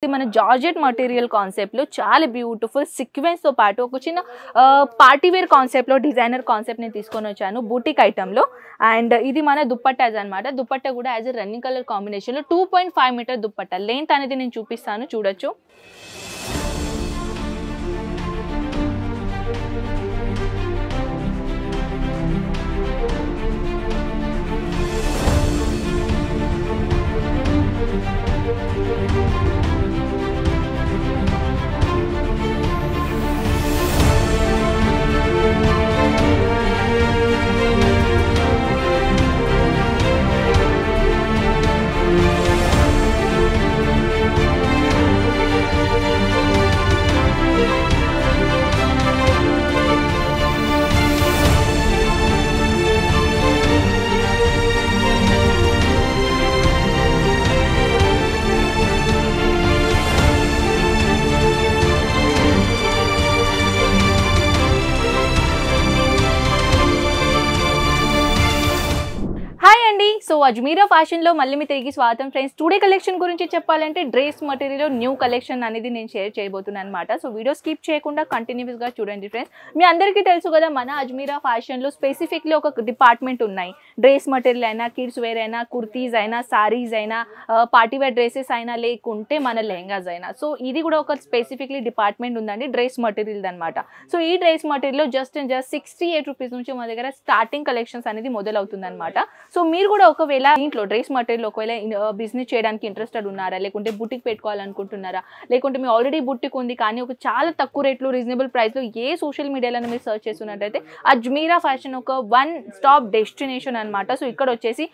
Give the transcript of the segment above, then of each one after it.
ఇది మన georgette material concept లో చాలా బ్యూటిఫుల్ సీక్వెన్స్ తో పాటు ఒక చిన్న పార్టీ వేర్ కాన్సెప్ట్ లో డిజైనర్ కాన్సెప్ట్ ని తీసుకొని వచ్చాను బూటిక్ ఐటమ్ లో. అండ్ ఇది మన దుప్పట్టాస్ అన్నమాట. దుప్పట్టా కూడా as a running colour combination లో 2.5 మీటర్ దుప్పట్టా. లెంత్ అనేది నేను చూపిస్తాను, చూడొచ్చు. సో అజ్మీరా ఫ్యాషన్ లో మళ్ళీ మీ తిరిగి స్వాగతం ఫ్రెండ్స్. టుడే కలెక్షన్ గురించి చెప్పాలంటే డ్రెస్ మెటీరియల్ న్యూ కలెక్షన్ అనేది నేను షేర్ చేయబోతున్నాను అనమాట. సో వీడియో స్కిప్ చేయకుండా కంటిన్యూస్ గా చూడండి ఫ్రెండ్స్. మీ అందరికీ తెలుసు కదా, మన అజ్మీరా ఫ్యాషన్ లో స్పెసిఫిక్లీ ఒక డిపార్ట్మెంట్ ఉన్నాయి. డ్రెస్ మెటీరియల్ అయినా, కిడ్స్ వేర్ అయినా, కుర్తీస్ అయినా, సారీస్ అయినా, పార్టీ వేర్ డ్రెస్సెస్ అయినా, లేకుంటే మన లెహంగాస్ అయినా. సో ఇది కూడా ఒక స్పెసిఫిక్లీ డిపార్ట్మెంట్ ఉందండి డ్రెస్ మెటీరియల్ అనమాట. సో ఈ డ్రెస్ మెటీరియల్ లో జస్ట్ 68 రూపీస్ నుంచి మన దగ్గర స్టార్టింగ్ కలెక్షన్స్ అనేది మొదలవుతుంది అనమాట. సో మీరు కూడా ఒకవేళ ఇంట్లో డ్రెస్ మెటీరియల్ ఒకవేళ బిజినెస్ చేయడానికి ఇంట్రెస్టెడ్ ఉన్నారా, లేకుంటే బుటిక్ పెట్టుకోవాలనుకుంటున్నారా, లేకుంటే మీ ఆల్రెడీ బుటిక్ ఉంది కానీ ఒక చాలా తక్కువ రేట్లో రీజనబుల్ ప్రైస్లో ఏ సోషల్ మీడియాలో మీరు సర్చ్ చేస్తున్నట్టయితే అజ్మీరా ఫ్యాషన్ ఒక వన్ స్టాప్ డెస్టినేషన్ అనమాట. సో ఇక్కడ వచ్చేసి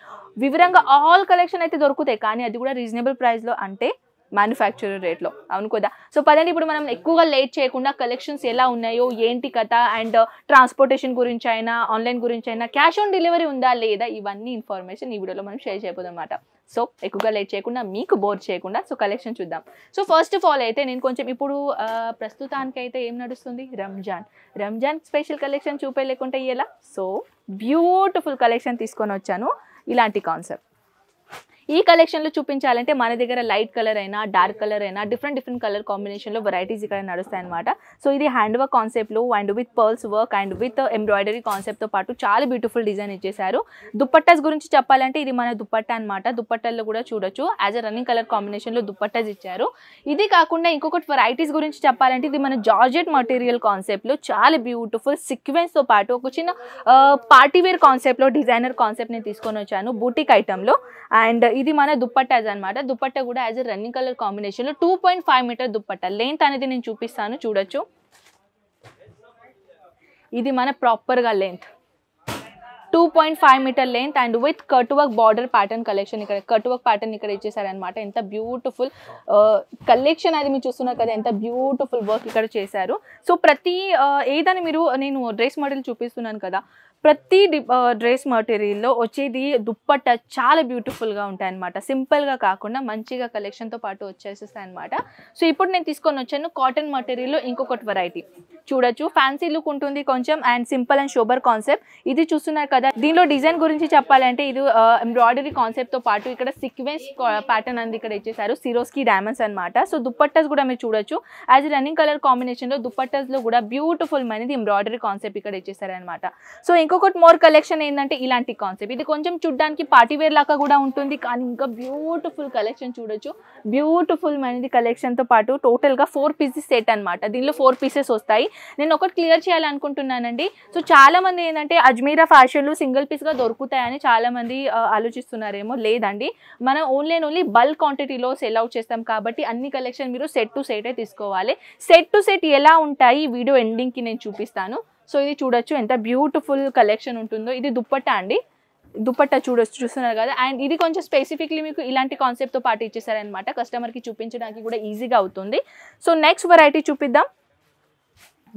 వివరంగా ఆల్ కలెక్షన్ అయితే దొరుకుతాయి, కానీ అది కూడా రీజనబుల్ ప్రైస్లో, అంటే మ్యానుఫ్యాక్చరర్ రేట్లో, అవును కదా. సో పదండి ఇప్పుడు మనం ఎక్కువగా లేట్ చేయకుండా కలెక్షన్స్ ఎలా ఉన్నాయో, ఏంటి కథ, అండ్ ట్రాన్స్పోర్టేషన్ గురించి అయినా, ఆన్లైన్ గురించి అయినా, క్యాష్ ఆన్ డెలివరీ ఉందా లేదా, ఇవన్నీ ఇన్ఫర్మేషన్ ఈ వీడియోలో మనం షేర్ చేయబోదాం అన్నమాట. సో ఎక్కువగా లేట్ చేయకుండా, మీకు బోర్ చేయకుండా, సో కలెక్షన్ చూద్దాం. సో ఫస్ట్ ఆఫ్ ఆల్ అయితే నేను కొంచెం ఇప్పుడు ప్రస్తుతానికి అయితే ఏం నడుస్తుంది, రంజాన్ స్పెషల్ కలెక్షన్ చూపేయలేకుంటే ఇలా. సో బ్యూటిఫుల్ కలెక్షన్ తీసుకొని వచ్చాను. ఇలాంటి కాన్సెప్ట్ ఈ కలెక్షన్లో చూపించాలంటే మన దగ్గర లైట్ కలర్ అయినా, డార్క్ కలర్ అయినా, డిఫరెంట్ కలర్ కాంబినేషన్లో వెరైటీస్ ఇక్కడ నడుస్తాయి అనమాట. సో ఇది హ్యాండ్ వర్క్ కాన్సెప్ట్లో and with pearls work and with embroidery కాన్సెప్ట్తో పాటు చాలా బ్యూటిఫుల్ డిజైన్ ఇచ్చేసారు. దుప్పట్టాస్ గురించి చెప్పాలంటే ఇది మన దుప్పట్టా అనమాట. దుప్పట్టాల్లో కూడా చూడొచ్చు యాజ్ ఎ రన్నింగ్ కలర్ కాంబినేషన్లో దుప్పట్టాస్ ఇచ్చారు. ఇది కాకుండా ఇంకొకటి వెరైటీస్ గురించి చెప్పాలంటే ఇది మన జార్జెట్ మటీరియల్ కాన్సెప్ట్లో చాలా బ్యూటిఫుల్ సీక్వెన్స్తో పాటు ఒక చిన్న పార్టీ వేర్ కాన్సెప్ట్లో డిజైనర్ కాన్సెప్ట్ నేను తీసుకొని వచ్చాను బూటిక్ ఐటెంలో. అండ్ ఇది మన దుప్పట్టాస్ అనమాట. దుప్పట్టా కూడా as a running colour combination లో 2.5 మీటర్ దుప్పట్టా. లెంత్ అనేది నేను చూపిస్తాను, చూడొచ్చు. ఇది మన ప్రాపర్ గా length 2.5 meter length and with cut work border pattern collection. ఇక్కడ కట్ వర్క్ ప్యాటర్న్ ఇక్కడ ఇచ్చేసారనమాట. ఎంత బ్యూటిఫుల్ కలెక్షన్ అది మీరు చూస్తున్నారు కదా, ఎంత బ్యూటిఫుల్ వర్క్ ఇక్కడ చేశారు. సో ప్రతి ఏదని మీరు, నేను డ్రెస్ మోడల్ చూపిస్తున్నాను కదా, ప్రతి డ్రెస్ మెటీరియల్లో వచ్చేది దుప్పట్టా చాలా బ్యూటిఫుల్గా ఉంటాయి అనమాట. సింపుల్గా కాకుండా మంచిగా కలెక్షన్తో పాటు వచ్చేసేస్తాయి అనమాట. సో ఇప్పుడు నేను తీసుకొని వచ్చాను కాటన్ మెటీరియల్లో ఇంకొకటి వెరైటీ. చూడొచ్చు, ఫ్యాన్సీ లుక్ ఉంటుంది కొంచెం and simple and sober concept. ఇది చూస్తున్నారు కదా, దీనిలో డిజైన్ గురించి చెప్పాలంటే ఇది ఎంబ్రాయిడరీ కాన్సెప్ట్తో పాటు ఇక్కడ సీక్వెన్స్ ప్యాటర్న్ అనేది ఇక్కడ ఇచ్చేసారు, సిరోస్కి డైమండ్స్ అనమాట. సో దుప్పట్టాస్ కూడా మీరు చూడొచ్చు యాజ్ రన్నింగ్ కలర్ కాంబినేషన్లో దుప్పట్టాస్లో కూడా బ్యూటిఫుల్ అనేది ఎంబ్రాయిడరీ కాన్సెప్ట్ ఇక్కడ ఇచ్చేసారనమాట. సో ఇంకొకటి మోర్ కలెక్షన్ ఏంటంటే ఇలాంటి కాన్సెప్ట్. ఇది కొంచెం చూడడానికి పార్టీ వేర్ లాగా కూడా ఉంటుంది, కానీ ఇంకా బ్యూటిఫుల్ కలెక్షన్ చూడొచ్చు. బ్యూటిఫుల్ అనేది కలెక్షన్తో పాటు టోటల్గా 4 పీసెస్ సెట్ అనమాట. దీనిలో 4 పీసెస్ వస్తాయి. నేను ఒకటి క్లియర్ చేయాలనుకుంటున్నానండి. సో చాలా మంది ఏంటంటే అజ్మీరా ఫ్యాషన్లు సింగిల్ పీస్గా దొరుకుతాయని చాలా మంది ఆలోచిస్తున్నారేమో. లేదండి, మనం ఓన్లీ బల్క్ క్వాంటిటీలో సెల్ అవుట్ చేస్తాం కాబట్టి అన్ని కలెక్షన్ మీరు సెట్ టు సెటే తీసుకోవాలి. సెట్ టు సెట్ ఎలా ఉంటాయి వీడియో ఎండింగ్కి నేను చూపిస్తాను. సో ఇది చూడొచ్చు ఎంత బ్యూటిఫుల్ కలెక్షన్ ఉంటుందో. ఇది దుప్పట్టా అండి, దుప్పట్టా చూస్తున్నారు కదా. అండ్ ఇది కొంచెం స్పెసిఫిక్లీ మీకు ఇలాంటి కాన్సెప్ట్తో పాటు ఇచ్చేసారనమాట. కస్టమర్కి చూపించడానికి కూడా ఈజీగా అవుతుంది. సో నెక్స్ట్ వెరైటీ చూపిద్దాం.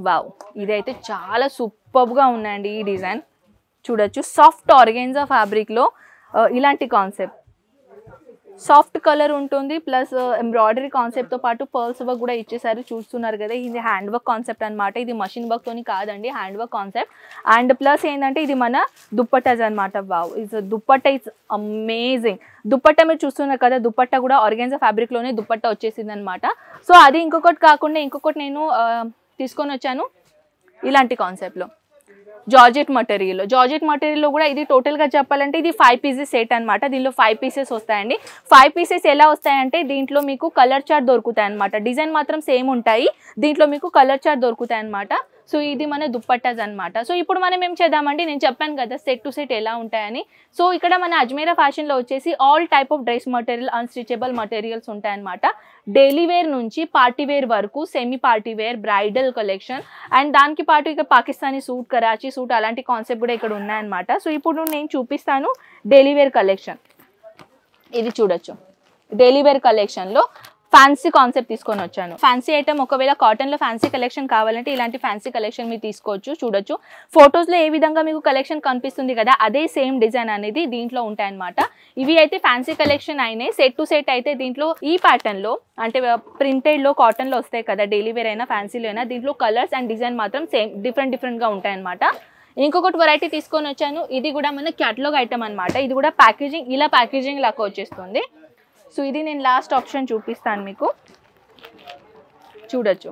వావ్, ఇదైతే చాలా సూపర్గా ఉన్నాయండి. ఈ డిజైన్ చూడొచ్చు, సాఫ్ట్ ఆర్గెన్జా ఫ్యాబ్రిక్లో ఇలాంటి కాన్సెప్ట్. సాఫ్ట్ కలర్ ఉంటుంది, ప్లస్ ఎంబ్రాయిడరీ కాన్సెప్ట్తో పాటు పర్ల్స్ వర్క్ కూడా ఇచ్చేసారు. చూస్తున్నారు కదా, ఇది హ్యాండ్ వర్క్ కాన్సెప్ట్ అనమాట. ఇది మషిన్ వర్క్తోని కాదండి, hand work concept. And plus ఏంటంటే ఇది మన దుప్పట్టాస్ అనమాట. Wow, it's dupatta it's amazing. Dupatta మీరు చూస్తున్నారు కదా, దుప్పట్టా కూడా ఆర్గాన్జా ఫ్యాబ్రిక్లోనే దుప్పట్టా వచ్చేసింది అనమాట. సో అది ఇంకొకటి కాకుండా ఇంకొకటి నేను తీసుకొని వచ్చాను ఇలాంటి కాన్సెప్ట్లో, జార్జెట్ మటీరియల్లో కూడా ఇది టోటల్గా చెప్పాలంటే ఇది 5 పీసెస్ సెట్ అనమాట. దీనిలో 5 పీసెస్ వస్తాయండి. 5 పీసెస్ ఎలా వస్తాయంటే దీంట్లో మీకు కలర్ చార్ట్ దొరుకుతాయి అనమాట. డిజైన్ మాత్రం సేమ్ ఉంటాయి, దీంట్లో మీకు కలర్ చార్ట్ దొరుకుతాయి అనమాట. సో ఇది మన దుప్పట్టాస్ అనమాట. సో ఇప్పుడు మనం ఏం చేద్దామండి, నేను చెప్పాను కదా సెట్ టు సెట్ ఎలా ఉంటాయని. సో ఇక్కడ మన అజ్మీరా ఫ్యాషన్లో వచ్చేసి all type of dress material, unstitchable materials ఉంటాయన్నమాట. డైలీ వేర్ నుంచి పార్టీ వేర్ వరకు, semi party wear, bridal collection, and దానికి పాటు ఇక పాకిస్తానీ సూట్, కరాచీ సూట్ అలాంటి కాన్సెప్ట్ కూడా ఇక్కడ ఉన్నాయన్నమాట. సో ఇప్పుడు నేను చూపిస్తాను డైలీ వేర్ కలెక్షన్. ఇది చూడొచ్చు, డైలీ వేర్ కలెక్షన్లో ఫ్యాన్సీ కాన్సెప్ట్ తీసుకొని వచ్చాను. ఫ్యాన్సీ ఐటమ్, ఒకవేళ కాటన్లో ఫ్యాన్సీ కలెక్షన్ కావాలంటే ఇలాంటి ఫ్యాన్సీ కలెక్షన్ మీరు తీసుకోవచ్చు. చూడొచ్చు, ఫొటోస్లో ఏ విధంగా మీకు కలెక్షన్ కనిపిస్తుంది కదా, అదే సేమ్ డిజైన్ అనేది దీంట్లో ఉంటాయన్నమాట. ఇవి అయితే ఫ్యాన్సీ కలెక్షన్ అయినాయి. సెట్ టు సెట్ అయితే దీంట్లో ఈ ప్యాటర్న్లో అంటే ప్రింటెడ్లో, కాటన్లో వస్తాయి కదా, డైలీ వేర్ అయినా ఫ్యాన్సీలో అయినా, దీంట్లో కలర్స్ అండ్ డిజైన్ మాత్రం సేమ్ డిఫరెంట్గా ఉంటాయన్నమాట. ఇంకొకటి వెరైటీ తీసుకొని వచ్చాను, ఇది కూడా మన క్యాటలాగ్ ఐటమ్ అనమాట. ఇది కూడా ప్యాకేజింగ్, ఇలా ప్యాకేజింగ్ లాగా వచ్చేస్తుంది. సో ఇది నేను లాస్ట్ ఆప్షన్ చూపిస్తాను మీకు. చూడొచ్చు,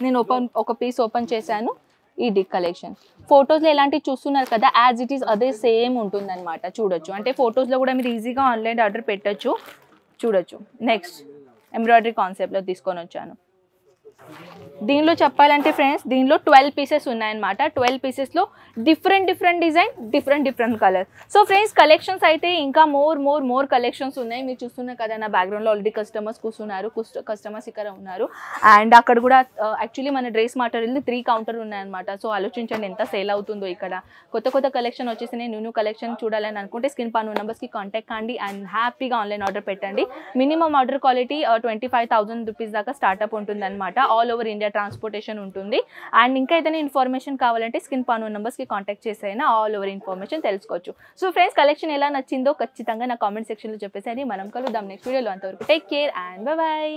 నేను ఒక పీస్ ఓపెన్ చేశాను. ఈ డిక్ కలెక్షన్ ఫొటోస్లో ఎలాంటివి చూస్తున్నారు కదా, యాజ్ ఇట్ ఈస్ అదే సేమ్ ఉంటుందన్నమాట. చూడొచ్చు, అంటే ఫొటోస్లో కూడా మీరు ఈజీగా ఆన్లైన్ ఆర్డర్ పెట్టచ్చు. చూడొచ్చు, నెక్స్ట్ ఎంబ్రాయిడరీ కాన్సెప్ట్లో తీసుకొని వచ్చాను. దీనిలో చెప్పాలంటే ఫ్రెండ్స్, దీనిలో 12 పీసెస్ ఉన్నాయన్నమాట. 12 పీసెస్లో different design, different colour. So friends, collections అయితే ఇంకా మోర్ కలెక్షన్స్ ఉన్నాయి. మీరు చూస్తున్నారు కదా, నా బ్యాక్గ్రౌండ్లో ఆల్రెడీ కస్టమర్స్ కూర్చున్నారు, కస్టమర్స్ ఇక్కడ ఉన్నారు. అండ్ అక్కడ కూడా యాక్చువల్లీ మన డ్రెస్ మటీరియల్ 3 కౌంటర్ ఉన్నాయన్నమాట. సో ఆలోచించండి ఎంత సేల్ అవుతుందో ఇక్కడ. కొత్త కలెక్షన్ వచ్చేసి న్యూ కలెక్షన్ చూడాలని అనుకుంటే స్క్రీన్ పైన నెంబర్స్కి కాంటాక్ట్ కండి అండ్ హ్యాపీగా ఆన్లైన్ ఆర్డర్ పెట్టండి. మినిమం ఆర్డర్ క్వాలిటీ 25,000 రూపీస్ దాకా స్టార్ట్అప్ ఉంటుంది అనమాట. ఆల్ ఓవర్ ఇండియా ట్రాన్స్పోర్టేషన్ ఉంటుంది. అండ్ ఇంకా ఏదైనా ఇన్ఫర్మేషన్ కావాలంటే స్క్రీన్ పైన నెంబర్స్కి కాంటాక్ట్ చేసైనా ఆల్ ఓవర్ ఇన్ఫర్మేషన్ తెలుసుకోవచ్చు. సో ఫ్రెండ్స్, కలెక్షన్ ఎలా నచ్చిందో ఖచ్చితంగా నా కామెంట్ సెక్షన్లో చెప్పేసి మనం కలుద్దాం నెక్స్ట్ వీడియోలో. అంతవరకు టేక్ కేర్ అండ్ బై.